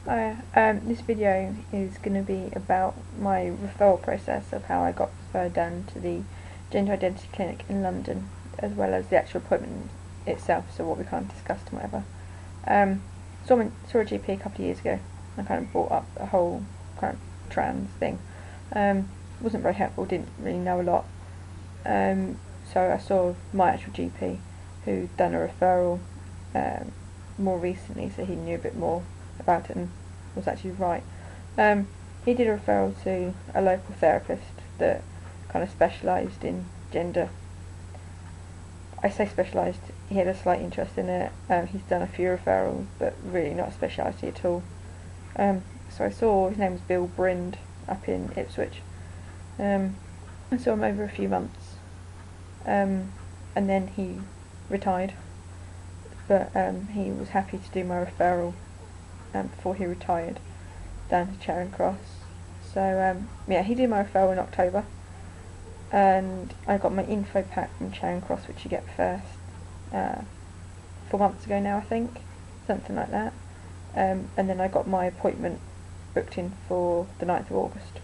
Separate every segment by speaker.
Speaker 1: Hi, this video is going to be about my referral process of how I got referred down to the Gender Identity Clinic in London, as well as the actual appointment itself, so what we kind of discussed and whatever. Saw a GP a couple of years ago and kind of brought up the whole kind of trans thing. Wasn't very helpful, didn't really know a lot. So I saw my actual GP who'd done a referral more recently, so he knew a bit more about it and was actually right. He did a referral to a local therapist that kind of specialised in gender. I say specialised, he had a slight interest in it. He's done a few referrals, but really not a speciality at all. So I saw, his name was Bill Brind, up in Ipswich. I saw him over a few months, and then he retired, but he was happy to do my referral before he retired down to Charring Cross. So yeah, he did my referral in October, and I got my info pack from Charring Cross, which you get first, 4 months ago now, I think, something like that. And then I got my appointment booked in for the 9th of August.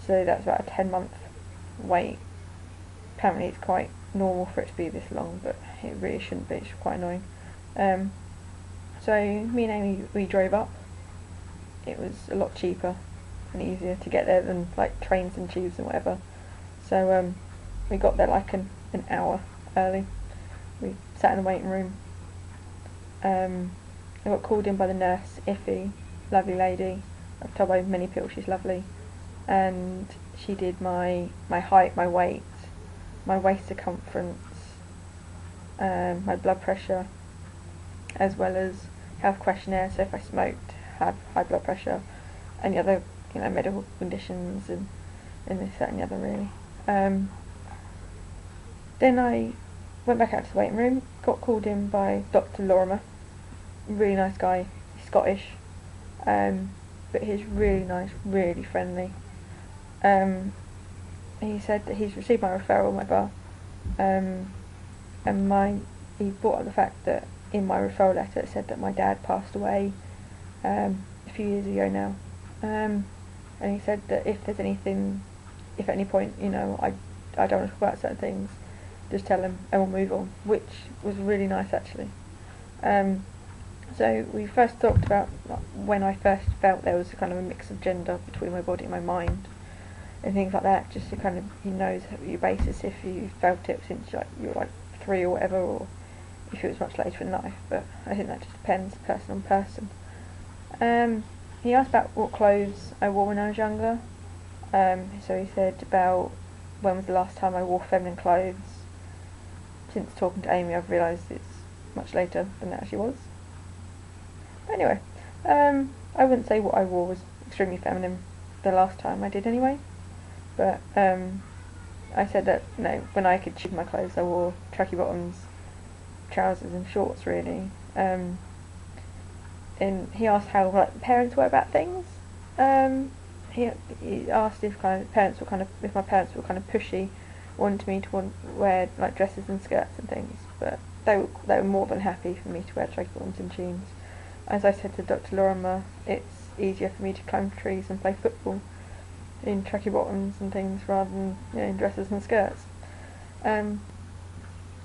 Speaker 1: So that's about a 10-month wait. Apparently it's quite normal for it to be this long, but it really shouldn't be. It's quite annoying. So me and Amy, we drove up. It was a lot cheaper and easier to get there than like trains and tubes and whatever. So we got there like an hour early. We sat in the waiting room. I got called in by the nurse, Iffy, lovely lady. I've told by many people she's lovely. And she did my height, my weight, my waist circumference, my blood pressure, as well as health questionnaire, so if I smoked, had high blood pressure, any other medical conditions, and this, that and the other really. Then I went back out to the waiting room, got called in by Dr. Lorimer, really nice guy, he's Scottish, but he's really nice, really friendly. He said that he's received my referral, whatever, and he brought up the fact that in my referral letter it said that my dad passed away a few years ago now, and he said that if there's anything, if at any point I don't want to talk about certain things, just tell him and we'll move on, which was really nice actually. So we first talked about when I first felt there was a kind of a mix of gender between my body and my mind and things like that, just to kind of, he knows your basis if you felt it since you were like 3 or whatever, or if it was much later in life, but I think that just depends person on person. He asked about what clothes I wore when I was younger. So he said about when was the last time I wore feminine clothes. Since talking to Amy, I've realised it's much later than it actually was. But anyway, I wouldn't say what I wore was extremely feminine the last time I did anyway. But I said that when I could choose my clothes, I wore tracky bottoms, trousers and shorts really. And he asked how parents were about things. He asked if my parents were kind of pushy, wanted me to wear like dresses and skirts and things, but they were more than happy for me to wear tracky bottoms and jeans. As I said to Dr. Lorimer, it's easier for me to climb trees and play football in tracky bottoms and things rather than in dresses and skirts.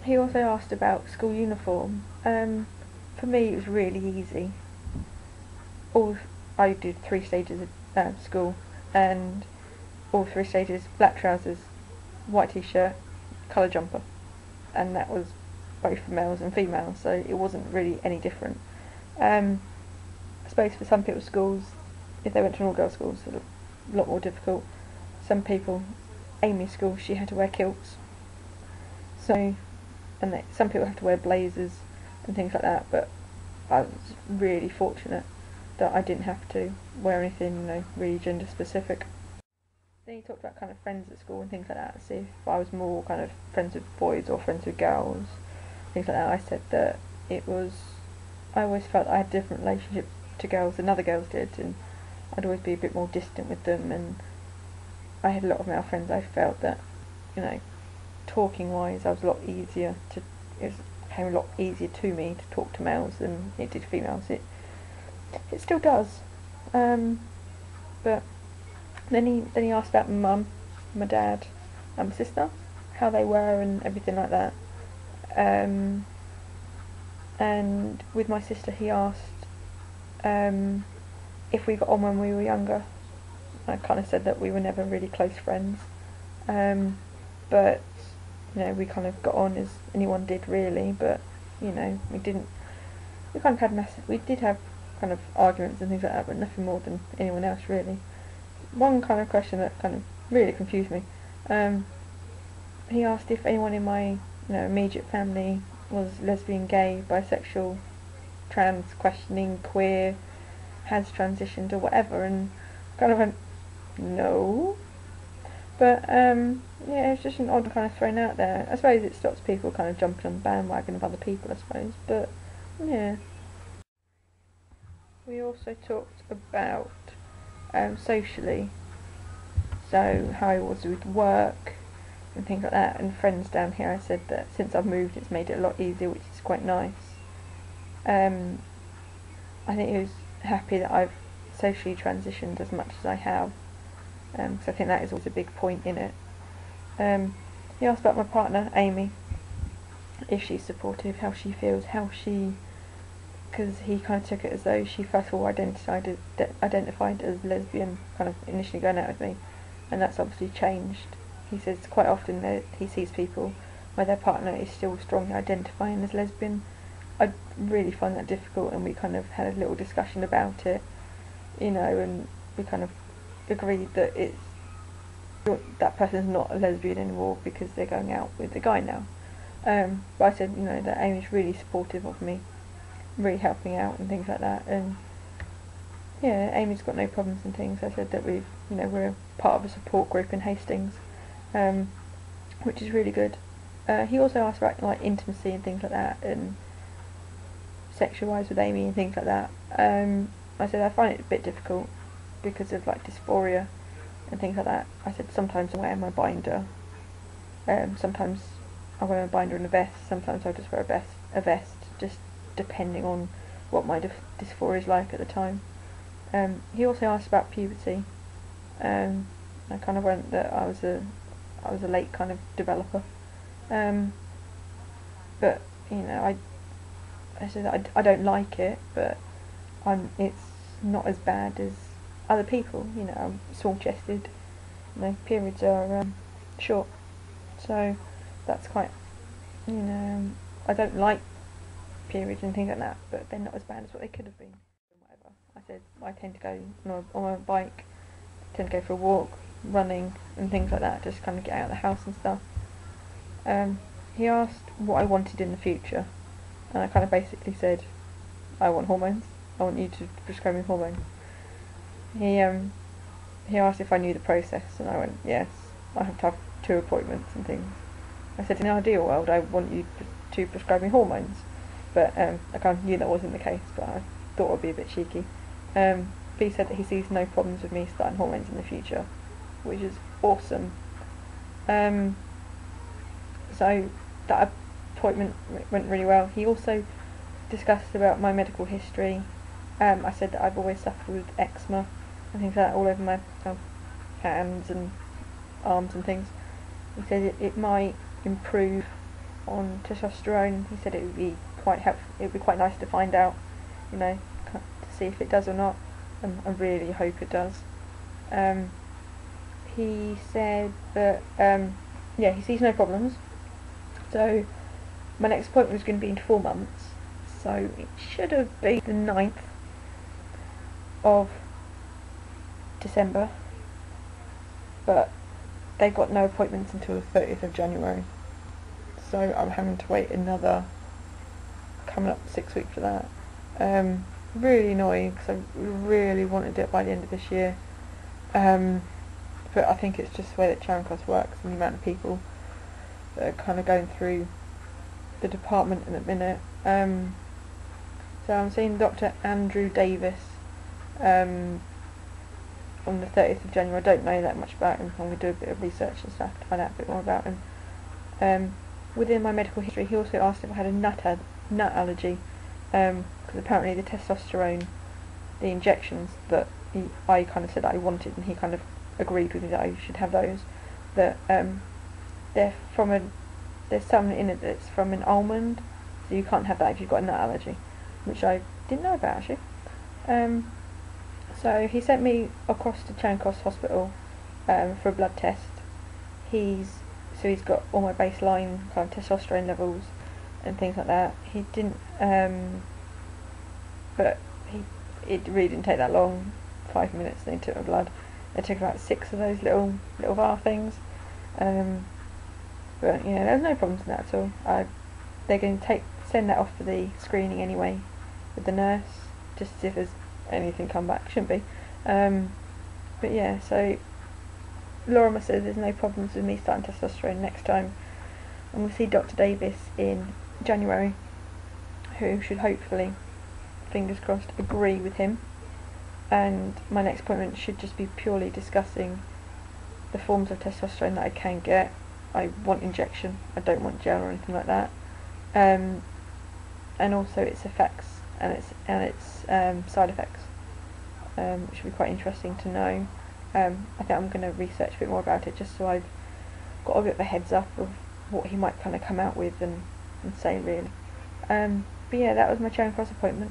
Speaker 1: He also asked about school uniform. For me it was really easy. I did 3 stages of school, and all 3 stages, black trousers, white t-shirt, colour jumper, and that was both for males and females, so it wasn't really any different. I suppose for some people's schools, if they went to an all-girls school, it's a lot more difficult. Some people, Amy's school, she had to wear kilts, so, and some people have to wear blazers and things like that, but I was really fortunate that I didn't have to wear anything really gender specific. Then he talked about kind of friends at school and things like that, see if I was more kind of friends with boys or friends with girls, things like that. I said that I always felt I had a different relationship to girls than other girls did, and I'd always be a bit more distant with them, and I had a lot of male friends. I felt that, talking wise, I was a lot easier it became a lot easier to me to talk to males than it did females. It still does, But then he asked about my mum, my dad, and my sister, how they were and everything like that. And with my sister, he asked if we got on when we were younger. I kind of said that we were never really close friends, but we kind of got on as anyone did really. But we didn't. We kind of had we did have kind of arguments and things like that, but nothing more than anyone else really. One kind of question that kind of really confused me. He asked if anyone in my immediate family was lesbian, gay, bisexual, trans, questioning, queer, has transitioned or whatever, and kind of went no. But it's just an odd kind of thrown out there. I suppose it stops people kind of jumping on the bandwagon of other people, I suppose. But yeah. We also talked about socially, so how I was with work and things like that, and friends down here. I said that since I've moved it's made it a lot easier, which is quite nice. I think he was happy that I've socially transitioned as much as I have, because I think that is always a big point in it. He asked about my partner, Amy, if she's supportive, how she feels, because he kind of took it as though she first of all identified as lesbian, kind of initially going out with me, and that's obviously changed. He says quite often that he sees people where their partner is still strongly identifying as lesbian. I really find that difficult, and we kind of had a little discussion about it, and we kind of agreed that that person's not a lesbian anymore because they're going out with a guy now. But I said, that Amy's really supportive of me, really helping out and things like that, and yeah, Amy's got no problems and things. I said that we're part of a support group in Hastings, which is really good. He also asked about like intimacy and things like that, and sexualise with Amy and things like that. I said I find it a bit difficult because of like dysphoria and things like that. I said sometimes I wear my binder, sometimes I wear my binder and a vest, sometimes I just wear a vest, just depending on what my dysphoria is like at the time. He also asked about puberty. I kind of went that I was a late kind of developer, but I said that I don't like it, but it's not as bad as other people. I'm small-chested. Periods are short, so that's quite. I don't like periods and things like that, but they're not as bad as what they could have been. Whatever. I said I tend to go on my bike. I tend to go for a walk, running and things like that, just kind of get out of the house and stuff. He asked what I wanted in the future, and I kind of basically said I want hormones. I want you to prescribe me hormones. He asked if I knew the process, and I went yes. I have to have 2 appointments and things. I said in an ideal world I want you to prescribe me hormones, but I kind of knew that wasn't the case, but I thought it would be a bit cheeky. But he said that he sees no problems with me starting hormones in the future, which is awesome. So that appointment went really well. He also discussed about my medical history. I said that I've always suffered with eczema and things like that all over my hands and arms and things. He said it might improve on testosterone. He said it would be quite helpful. It would be quite nice to find out, to see if it does or not. And I really hope it does. He said that he sees no problems. So my next appointment was going to be in 4 months. So it should have been the 9th of December, but they've got no appointments until the 30th of January. So I'm having to wait another, coming up 6 weeks for that. Really annoying because I really wanted it by the end of this year. But I think it's just the way that Charring Cross works and the amount of people that are kind of going through the department in a minute. So I'm seeing Dr. Andrew Davis on the 30th of January. I don't know that much about him. I'm going to do a bit of research and stuff to find out a bit more about him. Within my medical history, he also asked if I had a nut allergy, because apparently the testosterone, the injections that I kind of said that I wanted, and he kind of agreed with me that I should have those. That they're from there's some in it that's from an almond, so you can't have that if you've got a nut allergy, which I didn't know about actually. So he sent me across to Charring Cross Hospital for a blood test. He's got all my baseline kind of testosterone levels and things like that. He didn't, but it really didn't take that long. 5 minutes. They took my blood. They took about 6 of those little vial things. But you know, there's no problems in that at all. They're going to send that off for the screening anyway with the nurse, just to see if there's anything come back. Shouldn't be. But yeah, so Laura says there's no problems with me starting testosterone next time, and we'll see Dr. Davis in January, who should hopefully, fingers crossed, agree with him. And my next appointment should just be purely discussing the forms of testosterone that I can get. I want injection, I don't want gel or anything like that. And also its effects and its side effects, which would be quite interesting to know. I think I'm going to research a bit more about it, just so I've got a bit of a heads up of what he might kind of come out with and say really. But yeah, that was my Charing Cross appointment.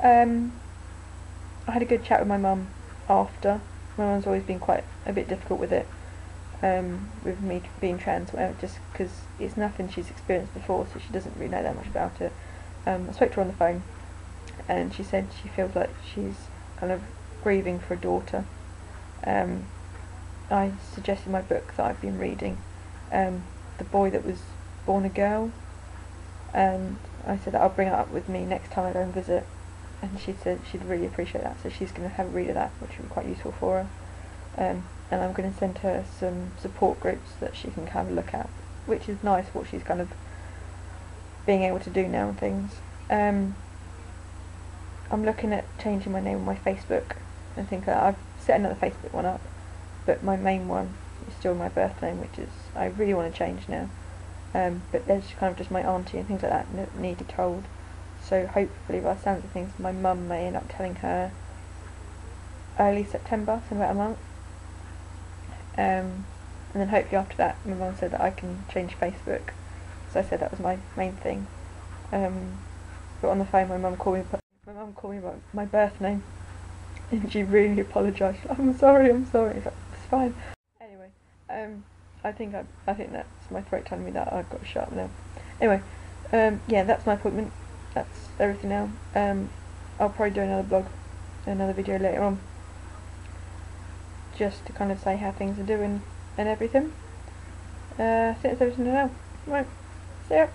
Speaker 1: I had a good chat with my mum after. My mum's always been quite a bit difficult with it, with me being trans, whatever, just because it's nothing she's experienced before, so she doesn't really know that much about it. I spoke to her on the phone, and she said she feels like she's kind of grieving for a daughter. I suggested my book that I've been reading, The Boy That Was Born a Girl, and I said that I'll bring it up with me next time I go and visit, and she said she'd really appreciate that, so she's going to have a read of that, which will be quite useful for her. And I'm going to send her some support groups that she can have a look at, which is nice, what she's kind of being able to do now and things. I'm looking at changing my name on my Facebook and think that I've set another Facebook one up, but my main one is still my birth name, which is I really want to change now. But there's kind of just my auntie and things like that that need to be told. So hopefully, by the sounds of things, my mum may end up telling her early September, so about a month. And then hopefully after that, my mum said that I can change Facebook. So I said that was my main thing. But on the phone, my mum called me by my birth name, and she really apologised. I'm sorry. It's like, it's fine. Anyway, I think that's my throat telling me that I've got to shut up now. Anyway, yeah, that's my appointment. That's everything now. I'll probably do another video later on, just to kind of say how things are doing and everything. I think that's everything now. Right, see ya.